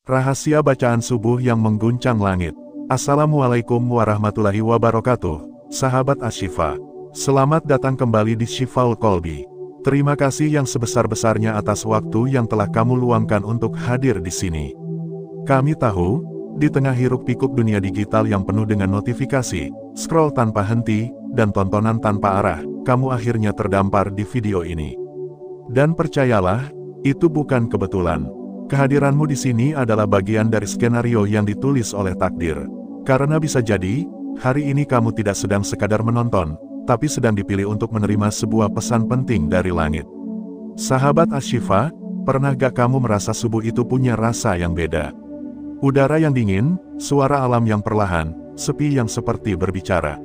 Rahasia bacaan subuh yang mengguncang langit. Assalamualaikum warahmatullahi wabarakatuh, sahabat Asy-Syifa. Selamat datang kembali di Syifaul Qalbi. Terima kasih yang sebesar-besarnya atas waktu yang telah kamu luangkan untuk hadir di sini. Kami tahu, di tengah hiruk-pikuk dunia digital yang penuh dengan notifikasi, scroll tanpa henti, dan tontonan tanpa arah, kamu akhirnya terdampar di video ini. Dan percayalah, itu bukan kebetulan. Kehadiranmu di sini adalah bagian dari skenario yang ditulis oleh takdir. Karena bisa jadi, hari ini kamu tidak sedang sekadar menonton, tapi sedang dipilih untuk menerima sebuah pesan penting dari langit. Sahabat Asy-Syifa, pernah gak kamu merasa subuh itu punya rasa yang beda? Udara yang dingin, suara alam yang perlahan, sepi yang seperti berbicara.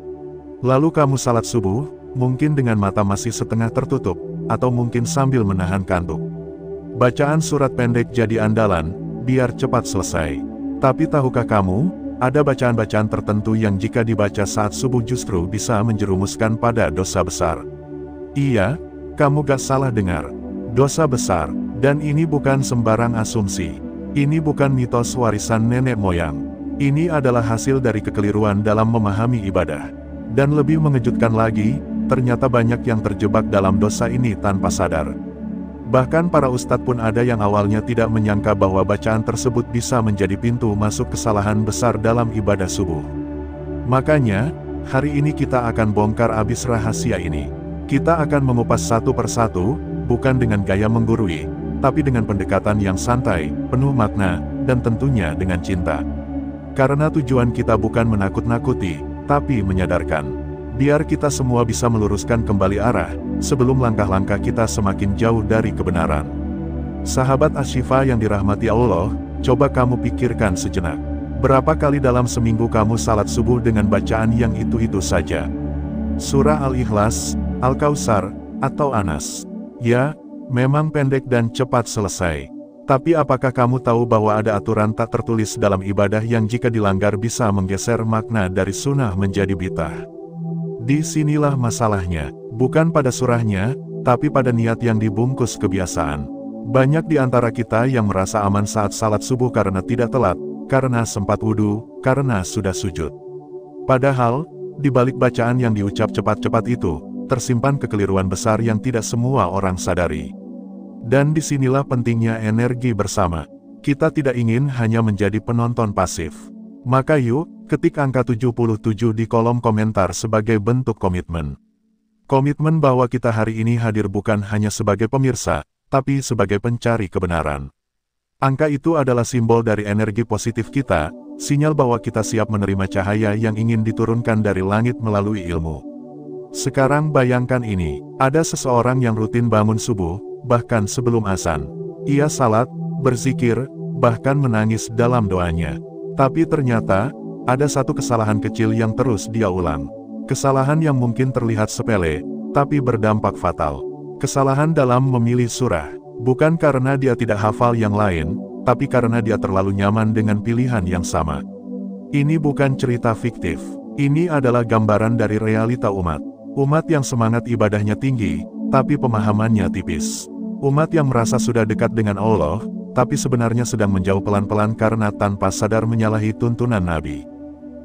Lalu kamu salat subuh, mungkin dengan mata masih setengah tertutup, atau mungkin sambil menahan kantuk. Bacaan surat pendek jadi andalan, biar cepat selesai. Tapi tahukah kamu, ada bacaan-bacaan tertentu yang jika dibaca saat subuh justru bisa menjerumuskan pada dosa besar. Iya, kamu gak salah dengar. Dosa besar, dan ini bukan sembarang asumsi. Ini bukan mitos warisan nenek moyang. Ini adalah hasil dari kekeliruan dalam memahami ibadah. Dan lebih mengejutkan lagi, ternyata banyak yang terjebak dalam dosa ini tanpa sadar. Bahkan para ustadz pun ada yang awalnya tidak menyangka bahwa bacaan tersebut bisa menjadi pintu masuk kesalahan besar dalam ibadah subuh. Makanya, hari ini kita akan bongkar abis rahasia ini. Kita akan mengupas satu persatu, bukan dengan gaya menggurui, tapi dengan pendekatan yang santai, penuh makna, dan tentunya dengan cinta. Karena tujuan kita bukan menakut-nakuti, tapi menyadarkan. Biar kita semua bisa meluruskan kembali arah, sebelum langkah-langkah kita semakin jauh dari kebenaran. Sahabat Asy-Syifa yang dirahmati Allah, coba kamu pikirkan sejenak. Berapa kali dalam seminggu kamu salat subuh dengan bacaan yang itu-itu saja? Surah Al-Ikhlas, Al-Kautsar, atau Anas. Ya, memang pendek dan cepat selesai. Tapi apakah kamu tahu bahwa ada aturan tak tertulis dalam ibadah yang jika dilanggar bisa menggeser makna dari sunnah menjadi bid'ah? Di sinilah masalahnya, bukan pada surahnya, tapi pada niat yang dibungkus kebiasaan. Banyak di antara kita yang merasa aman saat salat subuh karena tidak telat, karena sempat wudhu, karena sudah sujud. Padahal, di balik bacaan yang diucap cepat-cepat itu, tersimpan kekeliruan besar yang tidak semua orang sadari. Dan disinilah pentingnya energi bersama. Kita tidak ingin hanya menjadi penonton pasif. Maka yuk, ketik angka 77 di kolom komentar sebagai bentuk komitmen. Komitmen bahwa kita hari ini hadir bukan hanya sebagai pemirsa, tapi sebagai pencari kebenaran. Angka itu adalah simbol dari energi positif kita, sinyal bahwa kita siap menerima cahaya yang ingin diturunkan dari langit melalui ilmu. Sekarang bayangkan ini, ada seseorang yang rutin bangun subuh, bahkan sebelum azan. Ia salat, berzikir, bahkan menangis dalam doanya. Tapi ternyata, ada satu kesalahan kecil yang terus dia ulang. Kesalahan yang mungkin terlihat sepele, tapi berdampak fatal. Kesalahan dalam memilih surah, bukan karena dia tidak hafal yang lain, tapi karena dia terlalu nyaman dengan pilihan yang sama. Ini bukan cerita fiktif, ini adalah gambaran dari realita umat. Umat yang semangat ibadahnya tinggi, tapi pemahamannya tipis. Umat yang merasa sudah dekat dengan Allah, tapi sebenarnya sedang menjauh pelan-pelan karena tanpa sadar menyalahi tuntunan Nabi.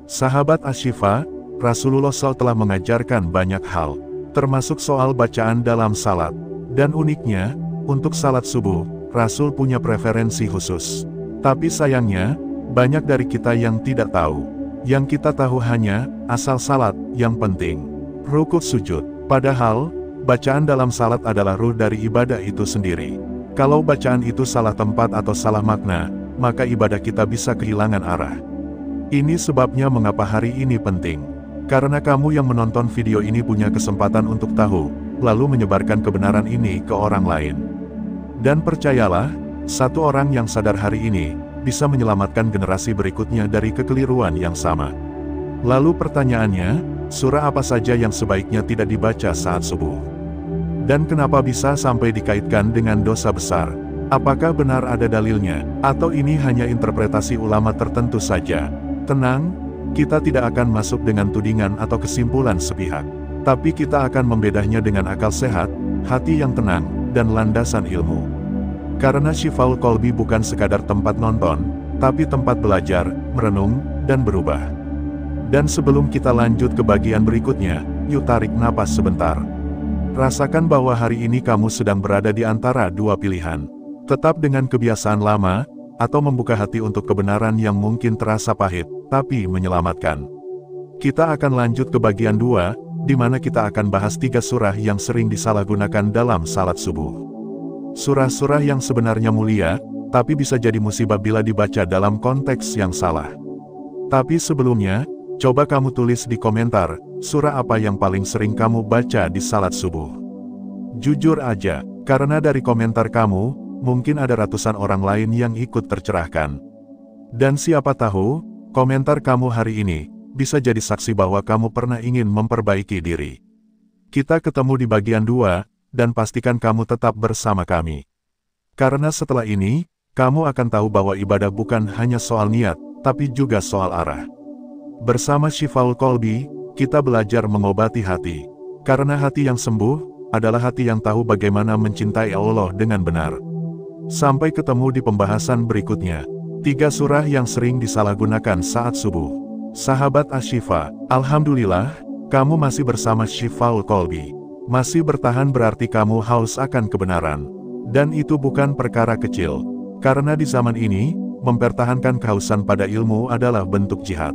Sahabat Asy-Syifa, Rasulullah SAW telah mengajarkan banyak hal, termasuk soal bacaan dalam salat. Dan uniknya, untuk salat subuh, Rasul punya preferensi khusus. Tapi sayangnya, banyak dari kita yang tidak tahu. Yang kita tahu hanya, asal salat, yang penting. Rukuk sujud. Padahal, bacaan dalam salat adalah ruh dari ibadah itu sendiri. Kalau bacaan itu salah tempat atau salah makna, maka ibadah kita bisa kehilangan arah. Ini sebabnya mengapa hari ini penting. Karena kamu yang menonton video ini punya kesempatan untuk tahu, lalu menyebarkan kebenaran ini ke orang lain. Dan percayalah, satu orang yang sadar hari ini, bisa menyelamatkan generasi berikutnya dari kekeliruan yang sama. Lalu pertanyaannya, surah apa saja yang sebaiknya tidak dibaca saat subuh? Dan kenapa bisa sampai dikaitkan dengan dosa besar? Apakah benar ada dalilnya, atau ini hanya interpretasi ulama tertentu saja? Tenang, kita tidak akan masuk dengan tudingan atau kesimpulan sepihak. Tapi kita akan membedahnya dengan akal sehat, hati yang tenang, dan landasan ilmu. Karena Shifaul Qalbi bukan sekadar tempat nonton, tapi tempat belajar, merenung, dan berubah. Dan sebelum kita lanjut ke bagian berikutnya, yuk tarik napas sebentar. Rasakan bahwa hari ini kamu sedang berada di antara dua pilihan. Tetap dengan kebiasaan lama, atau membuka hati untuk kebenaran yang mungkin terasa pahit, tapi menyelamatkan. Kita akan lanjut ke bagian 2, di mana kita akan bahas 3 surah yang sering disalahgunakan dalam salat subuh. Surah-surah yang sebenarnya mulia, tapi bisa jadi musibah bila dibaca dalam konteks yang salah. Tapi sebelumnya, coba kamu tulis di komentar, surah apa yang paling sering kamu baca di salat subuh. Jujur aja, karena dari komentar kamu, mungkin ada ratusan orang lain yang ikut tercerahkan. Dan siapa tahu, komentar kamu hari ini, bisa jadi saksi bahwa kamu pernah ingin memperbaiki diri. Kita ketemu di bagian 2, dan pastikan kamu tetap bersama kami. Karena setelah ini, kamu akan tahu bahwa ibadah bukan hanya soal niat, tapi juga soal arah. Bersama Shifaul Qalbi, kita belajar mengobati hati. Karena hati yang sembuh, adalah hati yang tahu bagaimana mencintai Allah dengan benar. Sampai ketemu di pembahasan berikutnya. 3 surah yang sering disalahgunakan saat subuh. Sahabat Asy-Syifa, alhamdulillah, kamu masih bersama Shifaul Qalbi. Masih bertahan berarti kamu haus akan kebenaran. Dan itu bukan perkara kecil. Karena di zaman ini, mempertahankan kehausan pada ilmu adalah bentuk jihad.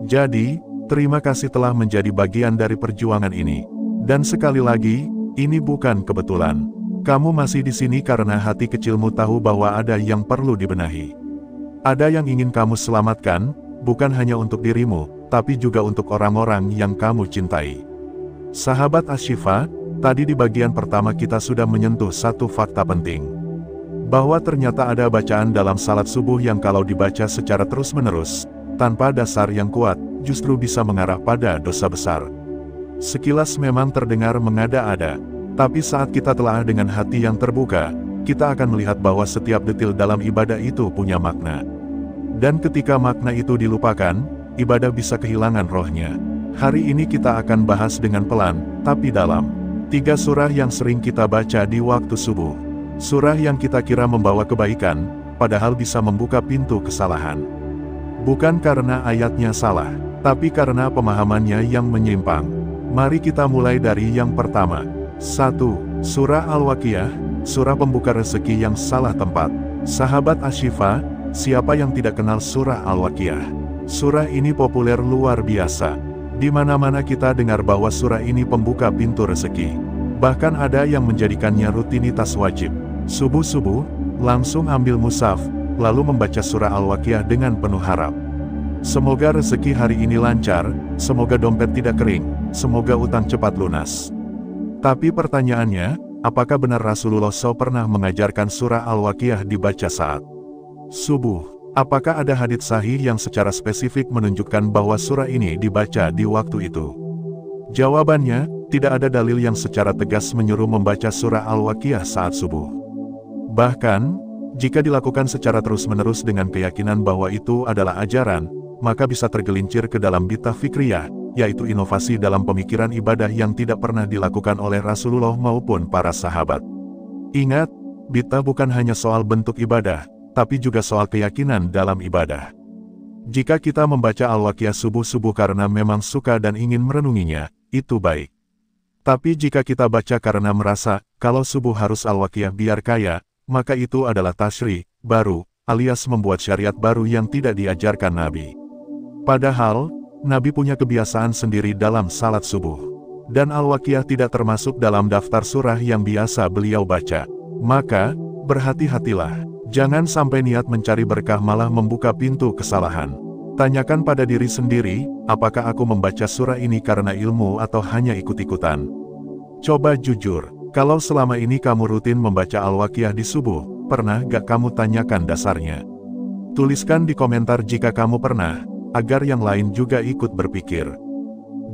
Jadi, terima kasih telah menjadi bagian dari perjuangan ini. Dan sekali lagi, ini bukan kebetulan. Kamu masih di sini karena hati kecilmu tahu bahwa ada yang perlu dibenahi. Ada yang ingin kamu selamatkan, bukan hanya untuk dirimu, tapi juga untuk orang-orang yang kamu cintai. Sahabat Asy-Syifa, tadi di bagian pertama kita sudah menyentuh satu fakta penting. Bahwa ternyata ada bacaan dalam salat subuh yang kalau dibaca secara terus-menerus, tanpa dasar yang kuat, justru bisa mengarah pada dosa besar. Sekilas memang terdengar mengada-ada. Tapi saat kita telah dengan hati yang terbuka, kita akan melihat bahwa setiap detil dalam ibadah itu punya makna. Dan ketika makna itu dilupakan, ibadah bisa kehilangan rohnya. Hari ini kita akan bahas dengan pelan, tapi dalam. 3 surah yang sering kita baca di waktu subuh. Surah yang kita kira membawa kebaikan, padahal bisa membuka pintu kesalahan. Bukan karena ayatnya salah, tapi karena pemahamannya yang menyimpang. Mari kita mulai dari yang pertama. 1. Surah Al-Waqiah, surah pembuka rezeki yang salah tempat. Sahabat Asy-Syifa, siapa yang tidak kenal surah Al-Waqiah? Surah ini populer luar biasa. Di mana-mana kita dengar bahwa surah ini pembuka pintu rezeki. Bahkan ada yang menjadikannya rutinitas wajib. Subuh-subuh, langsung ambil mushaf, lalu membaca surah Al-Waqiah dengan penuh harap. Semoga rezeki hari ini lancar, semoga dompet tidak kering, semoga utang cepat lunas. Tapi pertanyaannya, apakah benar Rasulullah SAW pernah mengajarkan surah Al-Waqiah dibaca saat subuh? Apakah ada hadits sahih yang secara spesifik menunjukkan bahwa surah ini dibaca di waktu itu? Jawabannya, tidak ada dalil yang secara tegas menyuruh membaca surah Al-Waqiah saat subuh. Bahkan, jika dilakukan secara terus-menerus dengan keyakinan bahwa itu adalah ajaran, maka bisa tergelincir ke dalam bid'ah fikriyah, yaitu inovasi dalam pemikiran ibadah yang tidak pernah dilakukan oleh Rasulullah maupun para sahabat. Ingat, bid'ah bukan hanya soal bentuk ibadah, tapi juga soal keyakinan dalam ibadah. Jika kita membaca Al-Waqiah subuh-subuh karena memang suka dan ingin merenunginya, itu baik. Tapi jika kita baca karena merasa, kalau subuh harus Al-Waqiah biar kaya, maka itu adalah tasyri' baru, alias membuat syariat baru yang tidak diajarkan Nabi. Padahal, Nabi punya kebiasaan sendiri dalam salat subuh. Dan Al-Waqiah tidak termasuk dalam daftar surah yang biasa beliau baca. Maka, berhati-hatilah. Jangan sampai niat mencari berkah malah membuka pintu kesalahan. Tanyakan pada diri sendiri, apakah aku membaca surah ini karena ilmu atau hanya ikut-ikutan? Coba jujur, kalau selama ini kamu rutin membaca Al-Waqiah di subuh, pernah gak kamu tanyakan dasarnya? Tuliskan di komentar jika kamu pernah, agar yang lain juga ikut berpikir.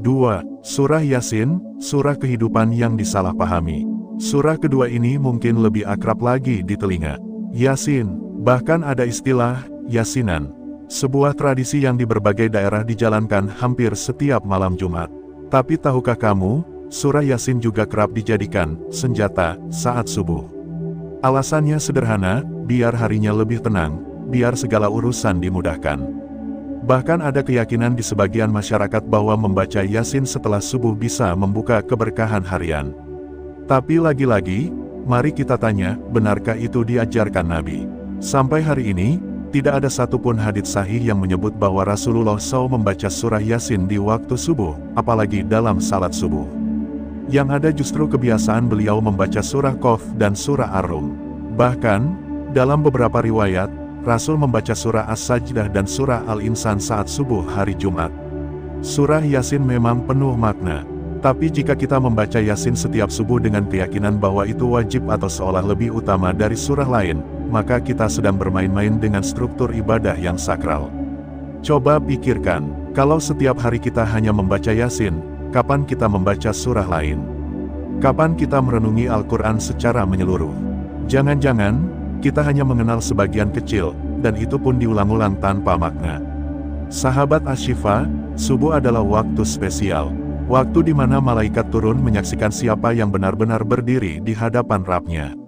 2. Surah Yasin, surah kehidupan yang disalahpahami. Surah kedua ini mungkin lebih akrab lagi di telinga. Yasin, bahkan ada istilah, Yasinan. Sebuah tradisi yang di berbagai daerah dijalankan hampir setiap malam Jumat. Tapi tahukah kamu, surah Yasin juga kerap dijadikan senjata saat subuh. Alasannya sederhana, biar harinya lebih tenang, biar segala urusan dimudahkan. Bahkan ada keyakinan di sebagian masyarakat bahwa membaca Yasin setelah subuh bisa membuka keberkahan harian. Tapi lagi-lagi, mari kita tanya, benarkah itu diajarkan Nabi? Sampai hari ini, tidak ada satupun hadits sahih yang menyebut bahwa Rasulullah SAW membaca surah Yasin di waktu subuh, apalagi dalam salat subuh. Yang ada justru kebiasaan beliau membaca surah Qaf dan surah Ar-Rum. Bahkan, dalam beberapa riwayat, Rasul membaca surah As-Sajdah dan surah Al-Insan saat subuh hari Jumat. Surah Yasin memang penuh makna. Tapi jika kita membaca Yasin setiap subuh dengan keyakinan bahwa itu wajib atau seolah lebih utama dari surah lain, maka kita sedang bermain-main dengan struktur ibadah yang sakral. Coba pikirkan, kalau setiap hari kita hanya membaca Yasin, kapan kita membaca surah lain? Kapan kita merenungi Al-Quran secara menyeluruh? Jangan-jangan, kita hanya mengenal sebagian kecil, dan itu pun diulang-ulang tanpa makna. Sahabat Asy-Syifa, subuh adalah waktu spesial. Waktu di mana malaikat turun menyaksikan siapa yang benar-benar berdiri di hadapan Rabb-Nya.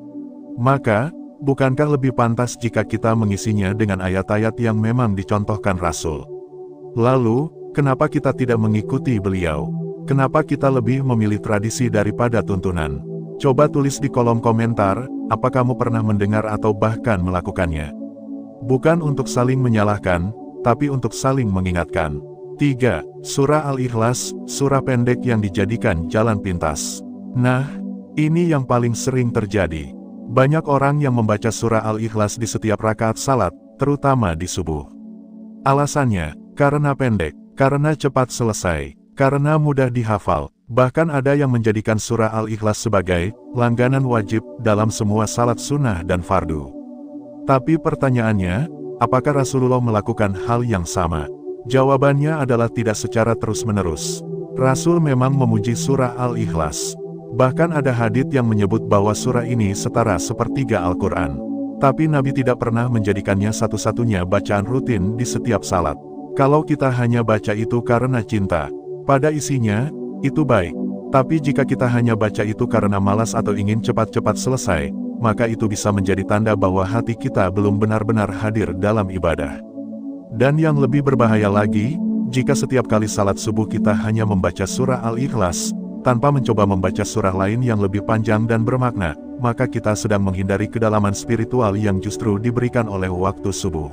Maka, bukankah lebih pantas jika kita mengisinya dengan ayat-ayat yang memang dicontohkan Rasul? Lalu, kenapa kita tidak mengikuti beliau? Kenapa kita lebih memilih tradisi daripada tuntunan? Coba tulis di kolom komentar, apa kamu pernah mendengar atau bahkan melakukannya? Bukan untuk saling menyalahkan, tapi untuk saling mengingatkan. 3. Surah Al-Ikhlas, surah pendek yang dijadikan jalan pintas. Nah, ini yang paling sering terjadi. Banyak orang yang membaca surah Al-Ikhlas di setiap rakaat salat, terutama di subuh. Alasannya, karena pendek, karena cepat selesai, karena mudah dihafal, bahkan ada yang menjadikan surah Al-Ikhlas sebagai langganan wajib dalam semua salat sunnah dan fardu. Tapi pertanyaannya, apakah Rasulullah melakukan hal yang sama? Jawabannya adalah tidak secara terus-menerus. Rasul memang memuji surah Al-Ikhlas. Bahkan ada hadits yang menyebut bahwa surah ini setara sepertiga Al-Quran. Tapi Nabi tidak pernah menjadikannya satu-satunya bacaan rutin di setiap salat. Kalau kita hanya baca itu karena cinta pada isinya, itu baik. Tapi jika kita hanya baca itu karena malas atau ingin cepat-cepat selesai, maka itu bisa menjadi tanda bahwa hati kita belum benar-benar hadir dalam ibadah. Dan yang lebih berbahaya lagi, jika setiap kali salat subuh kita hanya membaca surah Al-Ikhlas, tanpa mencoba membaca surah lain yang lebih panjang dan bermakna, maka kita sedang menghindari kedalaman spiritual yang justru diberikan oleh waktu subuh.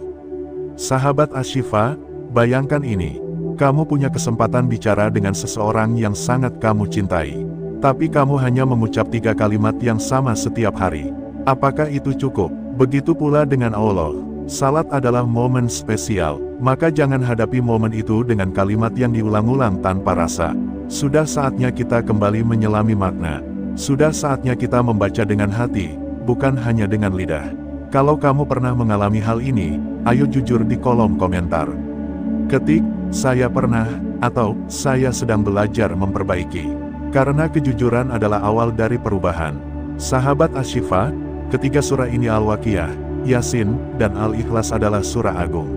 Sahabat Asy-Syifa, bayangkan ini. Kamu punya kesempatan bicara dengan seseorang yang sangat kamu cintai. Tapi kamu hanya mengucap 3 kalimat yang sama setiap hari. Apakah itu cukup? Begitu pula dengan Allah. Salat adalah momen spesial, maka jangan hadapi momen itu dengan kalimat yang diulang-ulang tanpa rasa. Sudah saatnya kita kembali menyelami makna. Sudah saatnya kita membaca dengan hati, bukan hanya dengan lidah. Kalau kamu pernah mengalami hal ini, ayo jujur di kolom komentar. Ketik, saya pernah, atau saya sedang belajar memperbaiki. Karena kejujuran adalah awal dari perubahan. Sahabat Asy-Syifa, ketiga surah ini Al-Waqiah, Yasin, dan Al-Ikhlas adalah surah agung.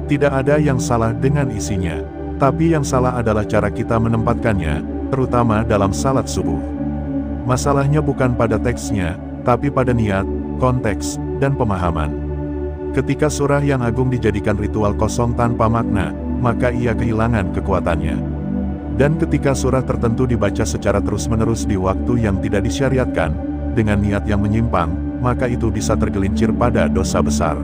Tidak ada yang salah dengan isinya, tapi yang salah adalah cara kita menempatkannya, terutama dalam salat subuh. Masalahnya bukan pada teksnya, tapi pada niat, konteks, dan pemahaman. Ketika surah yang agung dijadikan ritual kosong tanpa makna, maka ia kehilangan kekuatannya. Dan ketika surah tertentu dibaca secara terus-menerus di waktu yang tidak disyariatkan, dengan niat yang menyimpang, maka itu bisa tergelincir pada dosa besar.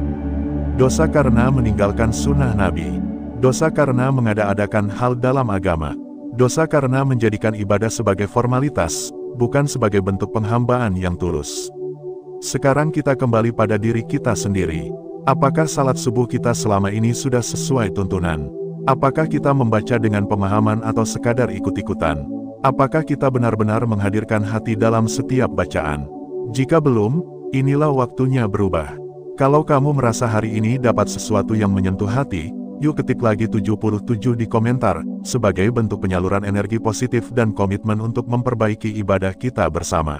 Dosa karena meninggalkan sunnah Nabi. Dosa karena mengada-adakan hal dalam agama. Dosa karena menjadikan ibadah sebagai formalitas, bukan sebagai bentuk penghambaan yang tulus. Sekarang kita kembali pada diri kita sendiri. Apakah salat subuh kita selama ini sudah sesuai tuntunan? Apakah kita membaca dengan pemahaman atau sekadar ikut-ikutan? Apakah kita benar-benar menghadirkan hati dalam setiap bacaan? Jika belum, inilah waktunya berubah. Kalau kamu merasa hari ini dapat sesuatu yang menyentuh hati, yuk ketik lagi 77 di komentar, sebagai bentuk penyaluran energi positif dan komitmen untuk memperbaiki ibadah kita bersama.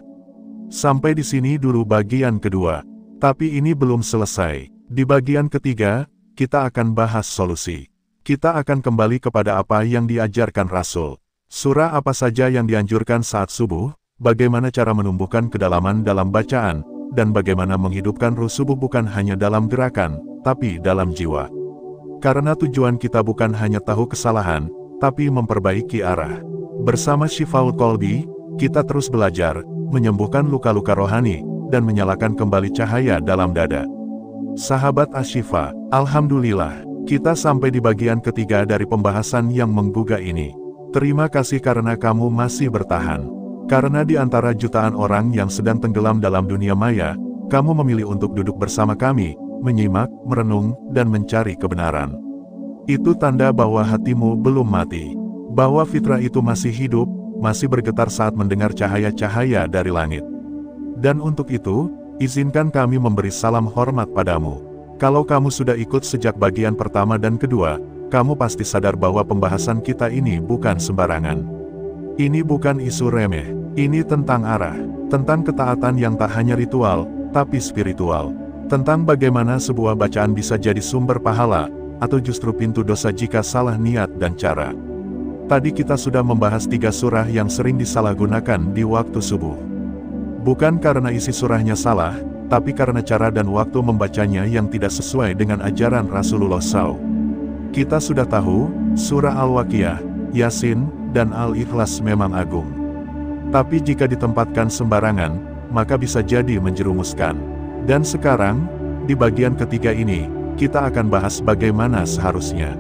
Sampai di sini dulu bagian kedua. Tapi ini belum selesai. Di bagian ketiga, kita akan bahas solusi. Kita akan kembali kepada apa yang diajarkan Rasul. Surah apa saja yang dianjurkan saat subuh, bagaimana cara menumbuhkan kedalaman dalam bacaan, dan bagaimana menghidupkan ruh subuh bukan hanya dalam gerakan, tapi dalam jiwa. Karena tujuan kita bukan hanya tahu kesalahan, tapi memperbaiki arah. Bersama Shifaul Qalbi, kita terus belajar, menyembuhkan luka-luka rohani, dan menyalakan kembali cahaya dalam dada. Sahabat Ashifa, Alhamdulillah, kita sampai di bagian ketiga dari pembahasan yang menggugah ini. Terima kasih karena kamu masih bertahan. Karena di antara jutaan orang yang sedang tenggelam dalam dunia maya, kamu memilih untuk duduk bersama kami, menyimak, merenung, dan mencari kebenaran. Itu tanda bahwa hatimu belum mati. Bahwa fitrah itu masih hidup, masih bergetar saat mendengar cahaya-cahaya dari langit. Dan untuk itu, izinkan kami memberi salam hormat padamu. Kalau kamu sudah ikut sejak bagian pertama dan kedua, kamu pasti sadar bahwa pembahasan kita ini bukan sembarangan. Ini bukan isu remeh. Ini tentang arah, tentang ketaatan yang tak hanya ritual, tapi spiritual. Tentang bagaimana sebuah bacaan bisa jadi sumber pahala, atau justru pintu dosa jika salah niat dan cara. Tadi kita sudah membahas 3 surah yang sering disalahgunakan di waktu subuh. Bukan karena isi surahnya salah, tapi karena cara dan waktu membacanya yang tidak sesuai dengan ajaran Rasulullah SAW. Kita sudah tahu, surah Al-Waqiah, Yasin, dan Al-Ikhlas memang agung. Tapi jika ditempatkan sembarangan, maka bisa jadi menjerumuskan. Dan sekarang, di bagian ketiga ini, kita akan bahas bagaimana seharusnya.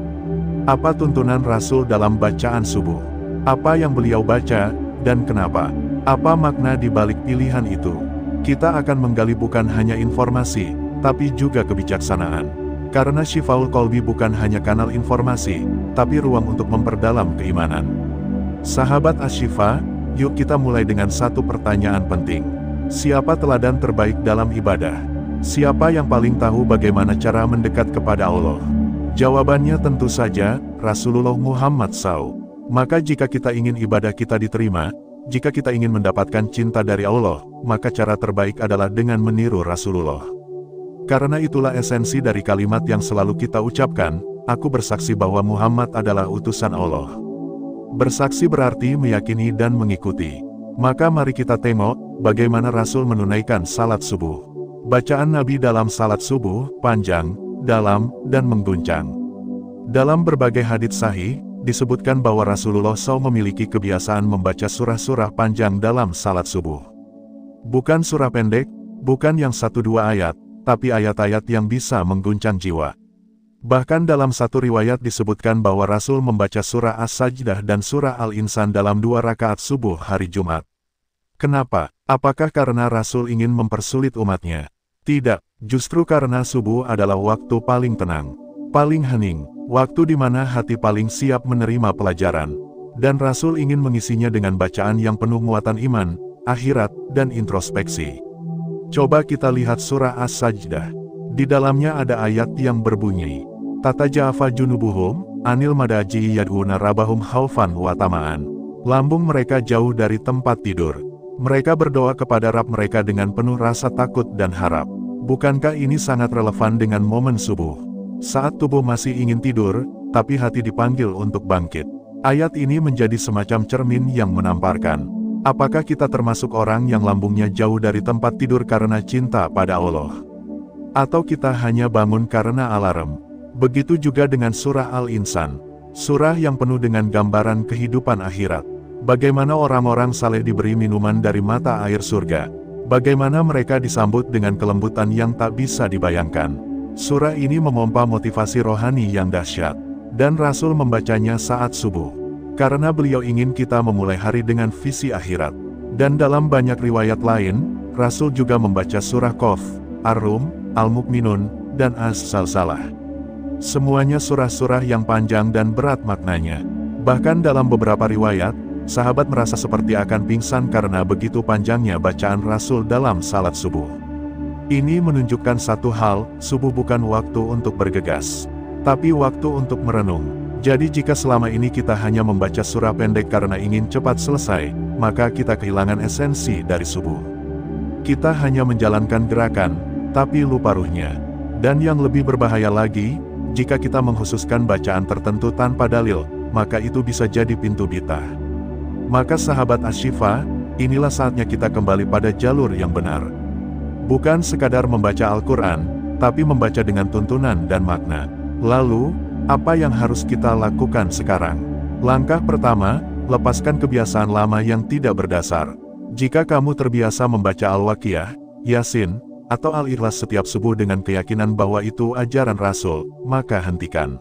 Apa tuntunan Rasul dalam bacaan subuh? Apa yang beliau baca, dan kenapa? Apa makna di balik pilihan itu? Kita akan menggali bukan hanya informasi, tapi juga kebijaksanaan. Karena Shifaul Qalbi bukan hanya kanal informasi, tapi ruang untuk memperdalam keimanan. Sahabat Ashifa, yuk kita mulai dengan satu pertanyaan penting. Siapa teladan terbaik dalam ibadah? Siapa yang paling tahu bagaimana cara mendekat kepada Allah? Jawabannya tentu saja, Rasulullah Muhammad SAW. Maka jika kita ingin ibadah kita diterima, jika kita ingin mendapatkan cinta dari Allah, maka cara terbaik adalah dengan meniru Rasulullah. Karena itulah esensi dari kalimat yang selalu kita ucapkan, aku bersaksi bahwa Muhammad adalah utusan Allah. Bersaksi berarti meyakini dan mengikuti. Maka mari kita tengok, bagaimana Rasul menunaikan salat subuh. Bacaan Nabi dalam salat subuh, panjang, dalam, dan mengguncang. Dalam berbagai hadits sahih, disebutkan bahwa Rasulullah SAW memiliki kebiasaan membaca surah-surah panjang dalam salat subuh. Bukan surah pendek, bukan yang 1-2 ayat, tapi ayat-ayat yang bisa mengguncang jiwa. Bahkan dalam satu riwayat disebutkan bahwa Rasul membaca surah As-Sajdah dan surah Al-Insan dalam 2 rakaat subuh hari Jumat. Kenapa? Apakah karena Rasul ingin mempersulit umatnya? Tidak, justru karena subuh adalah waktu paling tenang, paling hening, waktu di mana hati paling siap menerima pelajaran. Dan Rasul ingin mengisinya dengan bacaan yang penuh muatan iman, akhirat, dan introspeksi. Coba kita lihat surah As-Sajdah. Di dalamnya ada ayat yang berbunyi, Tatajafa junubuhum, anil madaji yad'una rabahum khaufan wa tama'an. Lambung mereka jauh dari tempat tidur. Mereka berdoa kepada Rabb mereka dengan penuh rasa takut dan harap. Bukankah ini sangat relevan dengan momen subuh? Saat tubuh masih ingin tidur, tapi hati dipanggil untuk bangkit. Ayat ini menjadi semacam cermin yang menamparkan. Apakah kita termasuk orang yang lambungnya jauh dari tempat tidur karena cinta pada Allah? Atau kita hanya bangun karena alarm? Begitu juga dengan surah Al-Insan, surah yang penuh dengan gambaran kehidupan akhirat. Bagaimana orang-orang saleh diberi minuman dari mata air surga. Bagaimana mereka disambut dengan kelembutan yang tak bisa dibayangkan. Surah ini memompa motivasi rohani yang dahsyat. Dan Rasul membacanya saat subuh. Karena beliau ingin kita memulai hari dengan visi akhirat. Dan dalam banyak riwayat lain, Rasul juga membaca surah Qaf, Ar-Rum, Al-Mu'minun, dan As-Salsalah. Semuanya surah-surah yang panjang dan berat maknanya. Bahkan dalam beberapa riwayat, sahabat merasa seperti akan pingsan karena begitu panjangnya bacaan Rasul dalam salat subuh. Ini menunjukkan satu hal, subuh bukan waktu untuk bergegas, tapi waktu untuk merenung. Jadi jika selama ini kita hanya membaca surah pendek karena ingin cepat selesai, maka kita kehilangan esensi dari subuh. Kita hanya menjalankan gerakan, tapi lupa ruhnya. Dan yang lebih berbahaya lagi, jika kita mengkhususkan bacaan tertentu tanpa dalil, maka itu bisa jadi pintu bid'ah. Maka sahabat Ashifa, inilah saatnya kita kembali pada jalur yang benar. Bukan sekadar membaca Al-Quran, tapi membaca dengan tuntunan dan makna. Lalu, apa yang harus kita lakukan sekarang? Langkah pertama, lepaskan kebiasaan lama yang tidak berdasar. Jika kamu terbiasa membaca Al-Waqiah, Yasin, atau Al-Ikhlas setiap subuh dengan keyakinan bahwa itu ajaran Rasul, maka hentikan.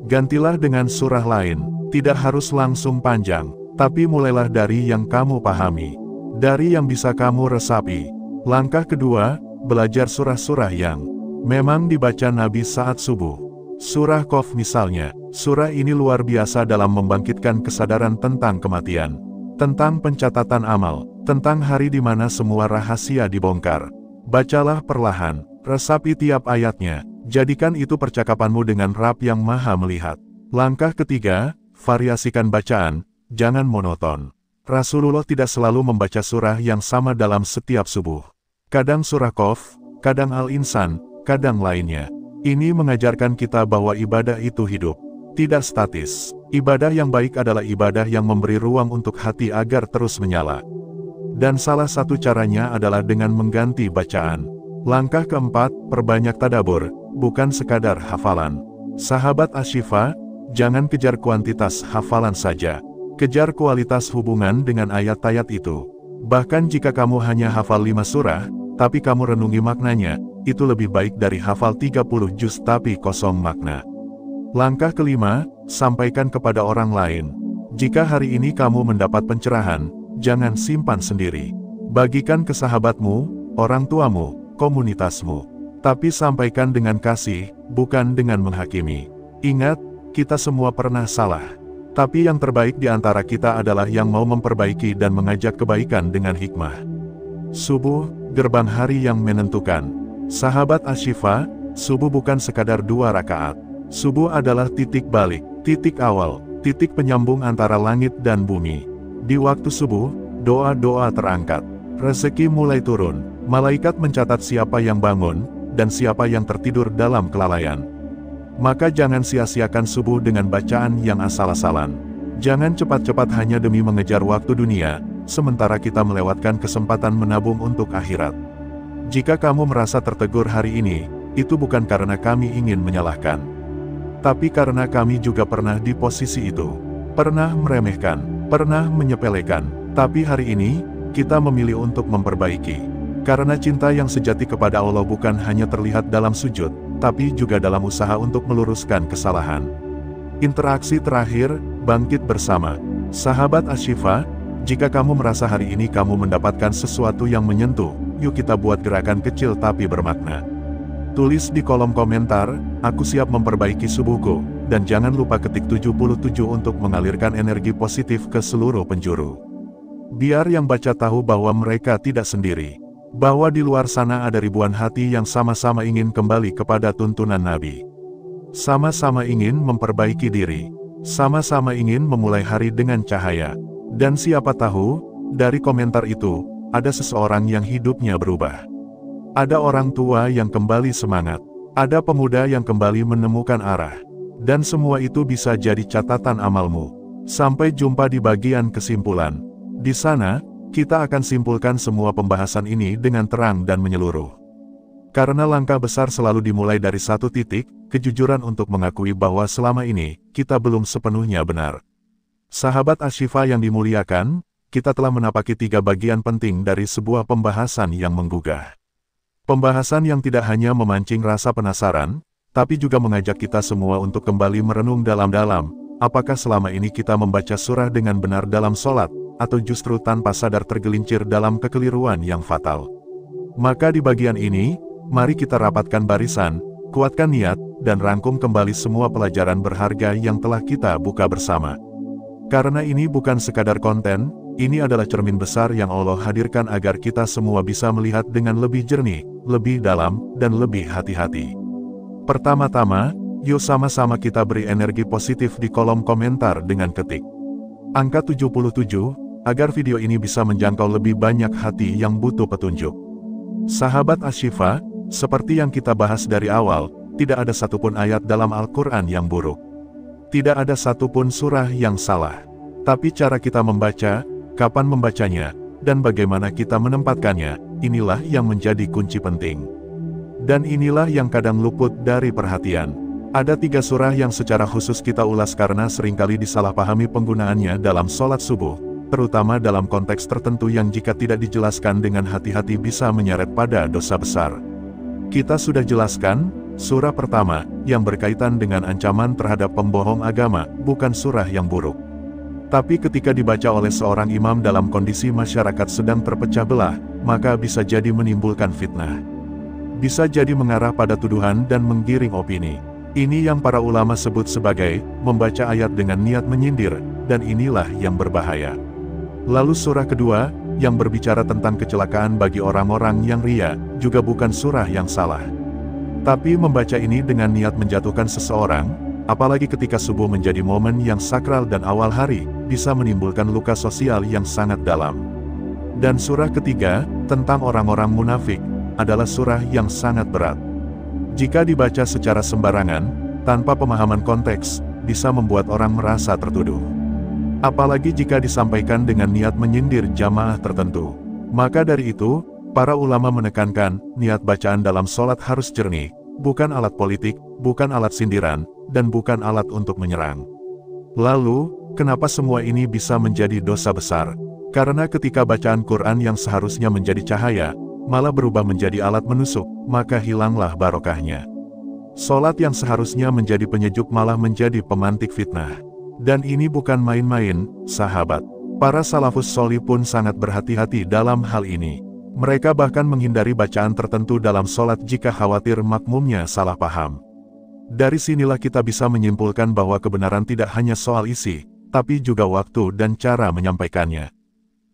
Gantilah dengan surah lain, tidak harus langsung panjang, tapi mulailah dari yang kamu pahami, dari yang bisa kamu resapi. Langkah kedua, belajar surah-surah yang memang dibaca Nabi saat subuh. Surah Qaf misalnya, surah ini luar biasa dalam membangkitkan kesadaran tentang kematian, tentang pencatatan amal, tentang hari di mana semua rahasia dibongkar. Bacalah perlahan, resapi tiap ayatnya, jadikan itu percakapanmu dengan Rabb yang Maha Melihat. Langkah ketiga, variasikan bacaan, jangan monoton. Rasulullah tidak selalu membaca surah yang sama dalam setiap subuh. Kadang surah Qaf, kadang Al-Insan, kadang lainnya. Ini mengajarkan kita bahwa ibadah itu hidup, tidak statis. Ibadah yang baik adalah ibadah yang memberi ruang untuk hati agar terus menyala. Dan salah satu caranya adalah dengan mengganti bacaan. Langkah keempat, perbanyak tadabbur, bukan sekadar hafalan. Sahabat Asy-Syifa, jangan kejar kuantitas hafalan saja. Kejar kualitas hubungan dengan ayat-ayat itu. Bahkan jika kamu hanya hafal 5 surah, tapi kamu renungi maknanya, itu lebih baik dari hafal 30 juz tapi kosong makna. Langkah kelima, sampaikan kepada orang lain. Jika hari ini kamu mendapat pencerahan, jangan simpan sendiri. Bagikan ke sahabatmu, orang tuamu, komunitasmu. Tapi sampaikan dengan kasih, bukan dengan menghakimi. Ingat, kita semua pernah salah. Tapi yang terbaik di antara kita adalah yang mau memperbaiki dan mengajak kebaikan dengan hikmah. Subuh, gerbang hari yang menentukan. Sahabat Asy-Syifa, subuh bukan sekadar 2 rakaat. Subuh adalah titik balik, titik awal, titik penyambung antara langit dan bumi. Di waktu subuh, doa-doa terangkat. Rezeki mulai turun, malaikat mencatat siapa yang bangun, dan siapa yang tertidur dalam kelalaian. Maka jangan sia-siakan subuh dengan bacaan yang asal-asalan. Jangan cepat-cepat hanya demi mengejar waktu dunia, sementara kita melewatkan kesempatan menabung untuk akhirat. Jika kamu merasa tertegur hari ini, itu bukan karena kami ingin menyalahkan. Tapi karena kami juga pernah di posisi itu. Pernah meremehkan, pernah menyepelekan. Tapi hari ini, kita memilih untuk memperbaiki. Karena cinta yang sejati kepada Allah bukan hanya terlihat dalam sujud, tapi juga dalam usaha untuk meluruskan kesalahan. Interaksi terakhir, bangkit bersama. Sahabat Asy-Syifa, jika kamu merasa hari ini kamu mendapatkan sesuatu yang menyentuh, yuk kita buat gerakan kecil tapi bermakna. Tulis di kolom komentar, aku siap memperbaiki subuhku, dan jangan lupa ketik 77 untuk mengalirkan energi positif ke seluruh penjuru. Biar yang baca tahu bahwa mereka tidak sendiri. Bahwa di luar sana ada ribuan hati yang sama-sama ingin kembali kepada tuntunan Nabi. Sama-sama ingin memperbaiki diri. Sama-sama ingin memulai hari dengan cahaya. Dan siapa tahu, dari komentar itu, ada seseorang yang hidupnya berubah. Ada orang tua yang kembali semangat. Ada pemuda yang kembali menemukan arah. Dan semua itu bisa jadi catatan amalmu. Sampai jumpa di bagian kesimpulan. Di sana, kita akan simpulkan semua pembahasan ini dengan terang dan menyeluruh. Karena langkah besar selalu dimulai dari satu titik, kejujuran untuk mengakui bahwa selama ini, kita belum sepenuhnya benar. Sahabat Asy-Syifa yang dimuliakan, kita telah menapaki 3 bagian penting dari sebuah pembahasan yang menggugah. Pembahasan yang tidak hanya memancing rasa penasaran, tapi juga mengajak kita semua untuk kembali merenung dalam-dalam, apakah selama ini kita membaca surah dengan benar dalam sholat, atau justru tanpa sadar tergelincir dalam kekeliruan yang fatal. Maka di bagian ini, mari kita rapatkan barisan, kuatkan niat, dan rangkum kembali semua pelajaran berharga yang telah kita buka bersama. Karena ini bukan sekadar konten, ini adalah cermin besar yang Allah hadirkan agar kita semua bisa melihat dengan lebih jernih, lebih dalam, dan lebih hati-hati. Pertama-tama, yuk sama-sama kita beri energi positif di kolom komentar dengan ketik angka 77, agar video ini bisa menjangkau lebih banyak hati yang butuh petunjuk. Sahabat Asy-Syifa, seperti yang kita bahas dari awal, tidak ada satupun ayat dalam Al-Quran yang buruk. Tidak ada satupun surah yang salah. Tapi cara kita membaca, kapan membacanya, dan bagaimana kita menempatkannya, inilah yang menjadi kunci penting. Dan inilah yang kadang luput dari perhatian. Ada 3 surah yang secara khusus kita ulas karena seringkali disalahpahami penggunaannya dalam sholat subuh, terutama dalam konteks tertentu yang jika tidak dijelaskan dengan hati-hati bisa menyeret pada dosa besar. Kita sudah jelaskan, surah pertama, yang berkaitan dengan ancaman terhadap pembohong agama, bukan surah yang buruk. Tapi ketika dibaca oleh seorang imam dalam kondisi masyarakat sedang terpecah belah, maka bisa jadi menimbulkan fitnah. Bisa jadi mengarah pada tuduhan dan menggiring opini. Ini yang para ulama sebut sebagai, membaca ayat dengan niat menyindir, dan inilah yang berbahaya. Lalu surah kedua, yang berbicara tentang kecelakaan bagi orang-orang yang ria, juga bukan surah yang salah. Tapi membaca ini dengan niat menjatuhkan seseorang, apalagi ketika subuh menjadi momen yang sakral dan awal hari, bisa menimbulkan luka sosial yang sangat dalam. Dan surah ketiga, tentang orang-orang munafik, adalah surah yang sangat berat. Jika dibaca secara sembarangan, tanpa pemahaman konteks, bisa membuat orang merasa tertuduh. Apalagi jika disampaikan dengan niat menyindir jamaah tertentu. Maka dari itu, para ulama menekankan, niat bacaan dalam sholat harus jernih, bukan alat politik, bukan alat sindiran, dan bukan alat untuk menyerang. Lalu, kenapa semua ini bisa menjadi dosa besar? Karena ketika bacaan Quran yang seharusnya menjadi cahaya, malah berubah menjadi alat menusuk, maka hilanglah barokahnya. Sholat yang seharusnya menjadi penyejuk malah menjadi pemantik fitnah. Dan ini bukan main-main, sahabat. Para salafus sholih pun sangat berhati-hati dalam hal ini. Mereka bahkan menghindari bacaan tertentu dalam sholat jika khawatir makmumnya salah paham. Dari sinilah kita bisa menyimpulkan bahwa kebenaran tidak hanya soal isi, tapi juga waktu dan cara menyampaikannya.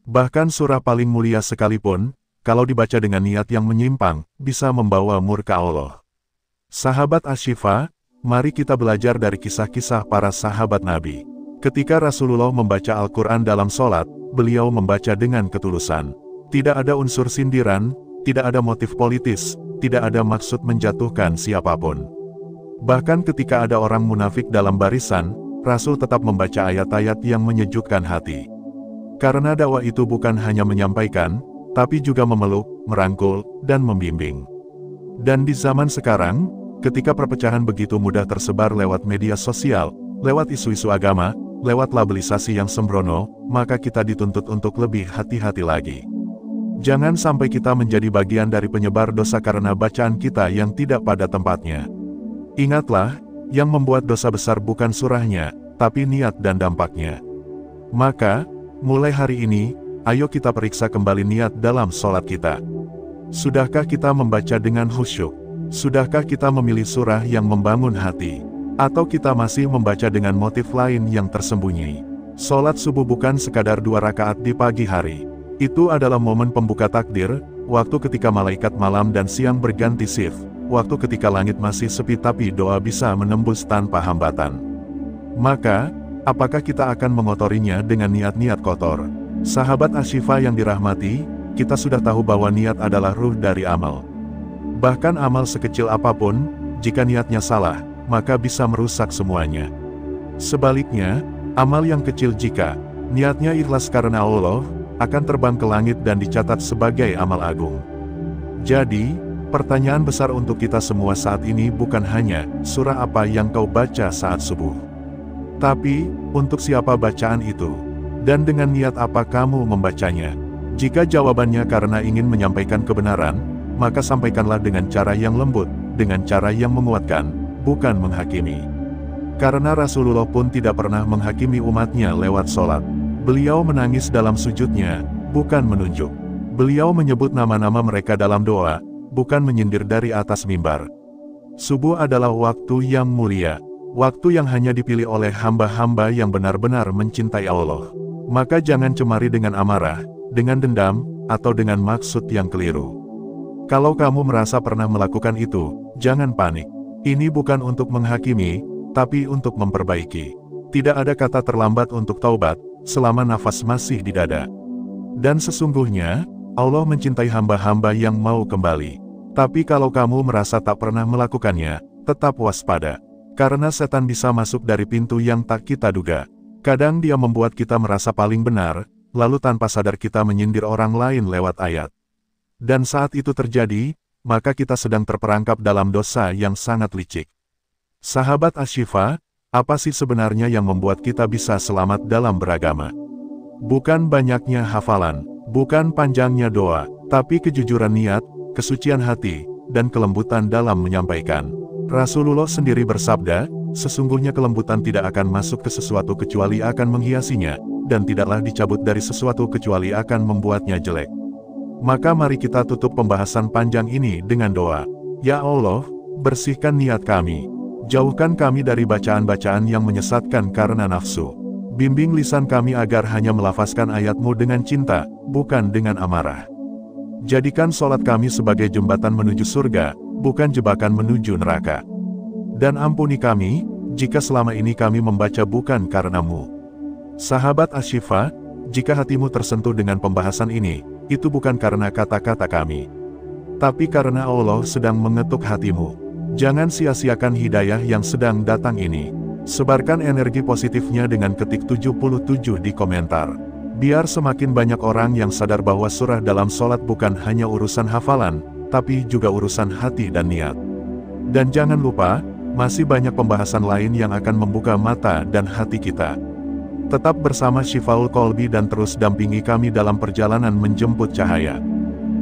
Bahkan surah paling mulia sekalipun, kalau dibaca dengan niat yang menyimpang, bisa membawa murka Allah. Sahabat Asy-Syifa, mari kita belajar dari kisah-kisah para sahabat Nabi. Ketika Rasulullah membaca Al-Quran dalam sholat, beliau membaca dengan ketulusan. Tidak ada unsur sindiran, tidak ada motif politis, tidak ada maksud menjatuhkan siapapun. Bahkan ketika ada orang munafik dalam barisan, Rasul tetap membaca ayat-ayat yang menyejukkan hati. Karena dakwah itu bukan hanya menyampaikan, tapi juga memeluk, merangkul, dan membimbing. Dan di zaman sekarang, ketika perpecahan begitu mudah tersebar lewat media sosial, lewat isu-isu agama, lewat labelisasi yang sembrono, maka kita dituntut untuk lebih hati-hati lagi. Jangan sampai kita menjadi bagian dari penyebar dosa karena bacaan kita yang tidak pada tempatnya. Ingatlah, yang membuat dosa besar bukan surahnya, tapi niat dan dampaknya. Maka, mulai hari ini, ayo kita periksa kembali niat dalam sholat kita. Sudahkah kita membaca dengan khusyuk? Sudahkah kita memilih surah yang membangun hati? Atau kita masih membaca dengan motif lain yang tersembunyi? Sholat subuh bukan sekadar 2 rakaat di pagi hari. Itu adalah momen pembuka takdir, waktu ketika malaikat malam dan siang berganti shift, waktu ketika langit masih sepi tapi doa bisa menembus tanpa hambatan. Maka, apakah kita akan mengotorinya dengan niat-niat kotor? Sahabat Asy-Syifa yang dirahmati, kita sudah tahu bahwa niat adalah ruh dari amal. Bahkan amal sekecil apapun, jika niatnya salah, maka bisa merusak semuanya. Sebaliknya, amal yang kecil jika niatnya ikhlas karena Allah, akan terbang ke langit dan dicatat sebagai amal agung. Jadi, pertanyaan besar untuk kita semua saat ini bukan hanya, surah apa yang kau baca saat subuh. Tapi, untuk siapa bacaan itu? Dan dengan niat apa kamu membacanya? Jika jawabannya karena ingin menyampaikan kebenaran, maka sampaikanlah dengan cara yang lembut, dengan cara yang menguatkan, bukan menghakimi. Karena Rasulullah pun tidak pernah menghakimi umatnya lewat sholat. Beliau menangis dalam sujudnya, bukan menunjuk. Beliau menyebut nama-nama mereka dalam doa, bukan menyindir dari atas mimbar. Subuh adalah waktu yang mulia, waktu yang hanya dipilih oleh hamba-hamba yang benar-benar mencintai Allah. Maka jangan cemari dengan amarah, dengan dendam, atau dengan maksud yang keliru. Kalau kamu merasa pernah melakukan itu, jangan panik. Ini bukan untuk menghakimi, tapi untuk memperbaiki. Tidak ada kata terlambat untuk taubat, selama nafas masih di dada. Dan sesungguhnya, Allah mencintai hamba-hamba yang mau kembali. Tapi kalau kamu merasa tak pernah melakukannya, tetap waspada. Karena setan bisa masuk dari pintu yang tak kita duga. Kadang dia membuat kita merasa paling benar, lalu tanpa sadar kita menyindir orang lain lewat ayat. Dan saat itu terjadi, maka kita sedang terperangkap dalam dosa yang sangat licik. Sahabat Ashifa, apa sih sebenarnya yang membuat kita bisa selamat dalam beragama? Bukan banyaknya hafalan, bukan panjangnya doa, tapi kejujuran niat, kesucian hati, dan kelembutan dalam menyampaikan. Rasulullah sendiri bersabda, sesungguhnya kelembutan tidak akan masuk ke sesuatu kecuali akan menghiasinya, dan tidaklah dicabut dari sesuatu kecuali akan membuatnya jelek. Maka mari kita tutup pembahasan panjang ini dengan doa. Ya Allah, bersihkan niat kami. Jauhkan kami dari bacaan-bacaan yang menyesatkan karena nafsu. Bimbing lisan kami agar hanya melafazkan ayat-Mu dengan cinta, bukan dengan amarah. Jadikan sholat kami sebagai jembatan menuju surga, bukan jebakan menuju neraka. Dan ampuni kami, jika selama ini kami membaca bukan karena-Mu. Sahabat Ashifa, jika hatimu tersentuh dengan pembahasan ini, itu bukan karena kata-kata kami, tapi karena Allah sedang mengetuk hatimu. Jangan sia-siakan hidayah yang sedang datang ini. Sebarkan energi positifnya dengan ketik 77 di komentar. Biar semakin banyak orang yang sadar bahwa surah dalam sholat bukan hanya urusan hafalan, tapi juga urusan hati dan niat. Dan jangan lupa, masih banyak pembahasan lain yang akan membuka mata dan hati kita. Tetap bersama Syifaul Qalbi dan terus dampingi kami dalam perjalanan menjemput cahaya.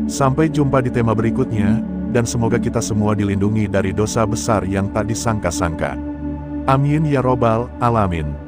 Sampai jumpa di tema berikutnya, dan semoga kita semua dilindungi dari dosa besar yang tak disangka-sangka. Amin ya robbal alamin.